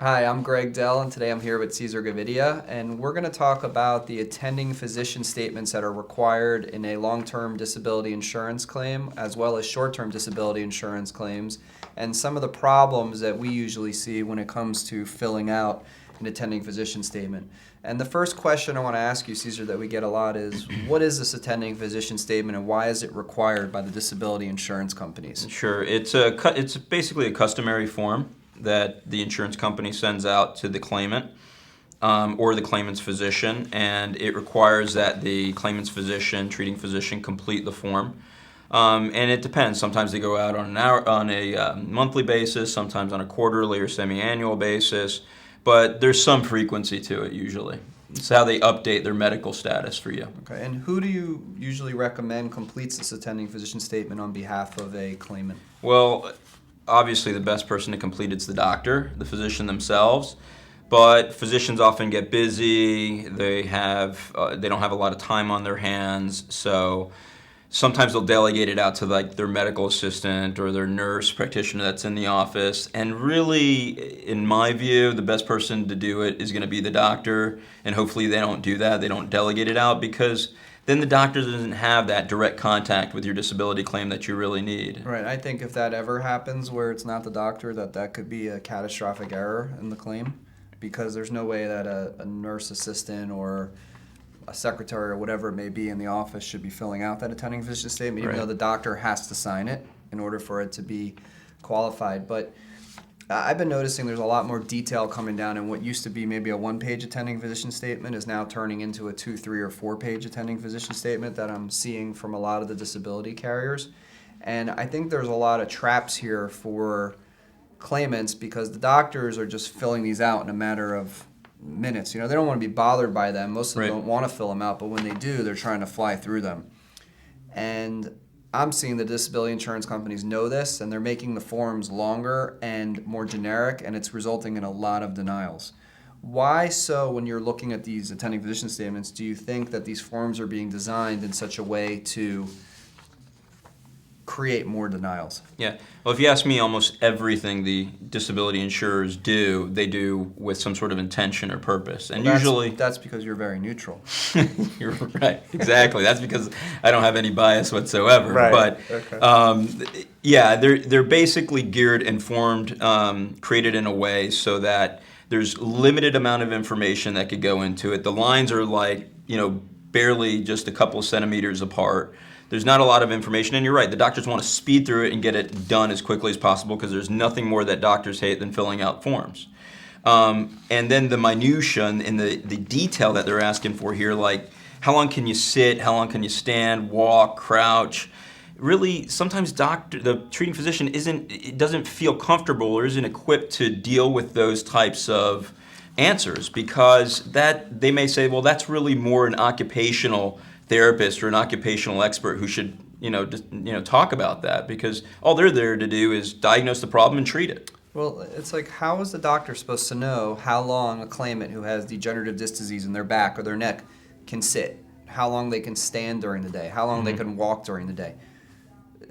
Hi, I'm Greg Dell, and today I'm here with Cesar Gavidia, and we're going to talk about the attending physician statements that are required in a long-term disability insurance claim, as well as short-term disability insurance claims, and some of the problems that we usually see when it comes to filling out an attending physician statement. And the first question I want to ask you, Cesar, that we get a lot is, what is this attending physician statement, and why is it required by the disability insurance companies? Sure. It's basically a customary form that the insurance company sends out to the claimant or the claimant's physician, and it requires that the claimant's treating physician, complete the form. And it depends. Sometimes they go out on a monthly basis, sometimes on a quarterly or semi-annual basis, but there's some frequency to it usually. It's how they update their medical status for you. Okay, and who do you usually recommend completes this attending physician statement on behalf of a claimant? Well, obviously the best person to complete it's the doctor, the physician themselves. But physicians often get busy. They don't have a lot of time on their hands, so sometimes they'll delegate it out to like their medical assistant or their nurse practitioner that's in the office. And really, in my view, the best person to do it is going to be the doctor. And hopefully they don't do that. They don't delegate it out, because then the doctor doesn't have that direct contact with your disability claim that you really need. Right, I think if that ever happens where it's not the doctor, that could be a catastrophic error in the claim, because there's no way that a nurse assistant or a secretary or whatever it may be in the office should be filling out that attending physician statement, even Right. though the doctor has to sign it in order for it to be qualified. But I've been noticing there's a lot more detail coming down, and what used to be maybe a one-page attending physician statement is now turning into a 2, 3, or 4-page attending physician statement that I'm seeing from a lot of the disability carriers. And I think there's a lot of traps here for claimants, because the doctors are just filling these out in a matter of minutes. They don't want to be bothered by them. Most of them Right. don't want to fill them out, but when they do, they're trying to fly through them. And I'm seeing the disability insurance companies know this, and they're making the forms longer and more generic, and it's resulting in a lot of denials. Why so, when you're looking at these attending physician statements, do you think that these forms are being designed in such a way to create more denials? Yeah. Well, if you ask me, almost everything the disability insurers do, they do with some sort of intention or purpose. And Well, usually, that's because you're very neutral. you're right. Exactly. That's because I don't have any bias whatsoever. Right. But Okay. yeah, they're basically geared and formed, created in a way so that there's limited amount of information that could go into it. The lines are like, barely just a couple of centimeters apart. There's not a lot of information, and you're right, the doctors want to speed through it and get it done as quickly as possible, because there's nothing more that doctors hate than filling out forms. And then the minutia and the detail that they're asking for here, like how long can you sit, how long can you stand, walk, crouch. Really, sometimes the treating physician doesn't feel comfortable or isn't equipped to deal with those types of answers, because that they may say, well, that's really more an occupational therapist or an occupational expert who should talk about that, because all they're there to do is diagnose the problem and treat it. Well, it's like, how is the doctor supposed to know how long a claimant who has degenerative disc disease in their back or their neck can sit, how long they can stand during the day, how long they can walk during the day?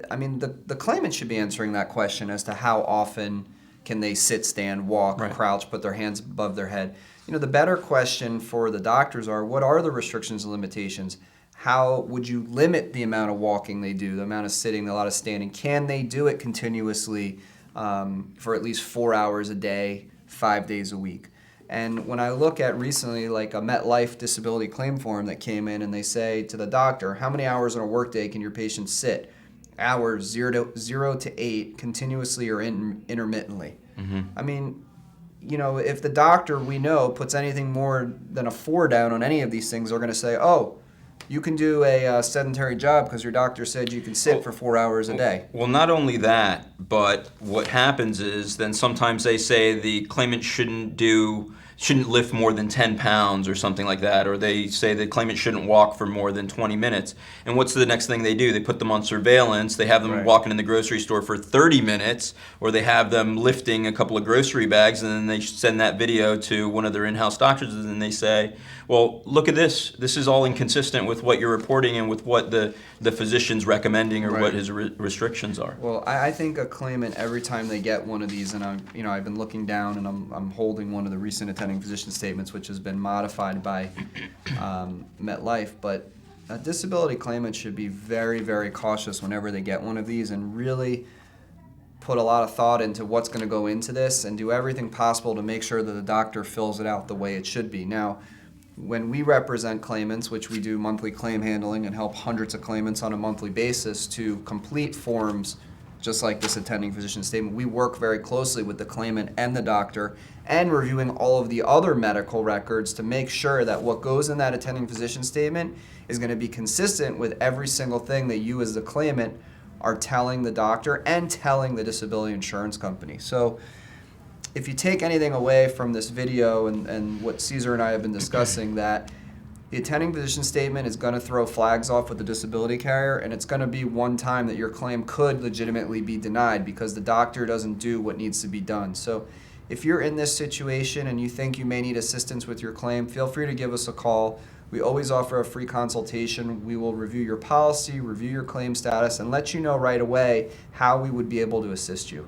I mean, the claimant should be answering that question as to how often can they sit, stand, walk, Right. crouch, put their hands above their head. The better question for the doctors are, what are the restrictions and limitations? How would you limit the amount of walking they do, the amount of sitting, a lot of standing? Can they do it continuously for at least 4 hours a day, 5 days a week? And when I look at recently, like a MetLife disability claim form that came in, and they say to the doctor, how many hours in a workday can your patient sit? Hours, 0 to 8, continuously or intermittently. I mean, if the doctor, we know, puts anything more than a 4 down on any of these things, they're going to say, oh, you can do a sedentary job because your doctor said you can sit for 4 hours a day. Well, not only that, but what happens is then sometimes they say the claimant shouldn't do shouldn't lift more than 10 pounds or something like that, or they say the claimant shouldn't walk for more than 20 minutes. And what's the next thing they do? They put them on surveillance. They have them Right. walking in the grocery store for 30 minutes, or they have them lifting a couple of grocery bags, and then they send that video to one of their in-house doctors, and then they say, well, look at this. This is all inconsistent with what you're reporting and with what the physician's recommending or Right. what his restrictions are. Well, I think a claimant, every time they get one of these, and I've been looking down and I'm holding one of the recent attending physician statements, which has been modified by MetLife, but a disability claimant should be very, very cautious whenever they get one of these and really put a lot of thought into what's going to go into this and do everything possible to make sure that the doctor fills it out the way it should be. Now, when we represent claimants, which we do monthly claim handling and help hundreds of claimants on a monthly basis to complete forms just like this attending physician statement, we work very closely with the claimant and the doctor and reviewing all of the other medical records to make sure that what goes in that attending physician statement is going to be consistent with every single thing that you as the claimant are telling the doctor and telling the disability insurance company. So if you take anything away from this video and what Cesar and I have been discussing, that the attending physician statement is going to throw flags off with the disability carrier, and it's going to be one time that your claim could legitimately be denied because the doctor doesn't do what needs to be done. So if you're in this situation and you think you may need assistance with your claim, feel free to give us a call. We always offer a free consultation. We will review your policy, review your claim status, and let you know right away how we would be able to assist you.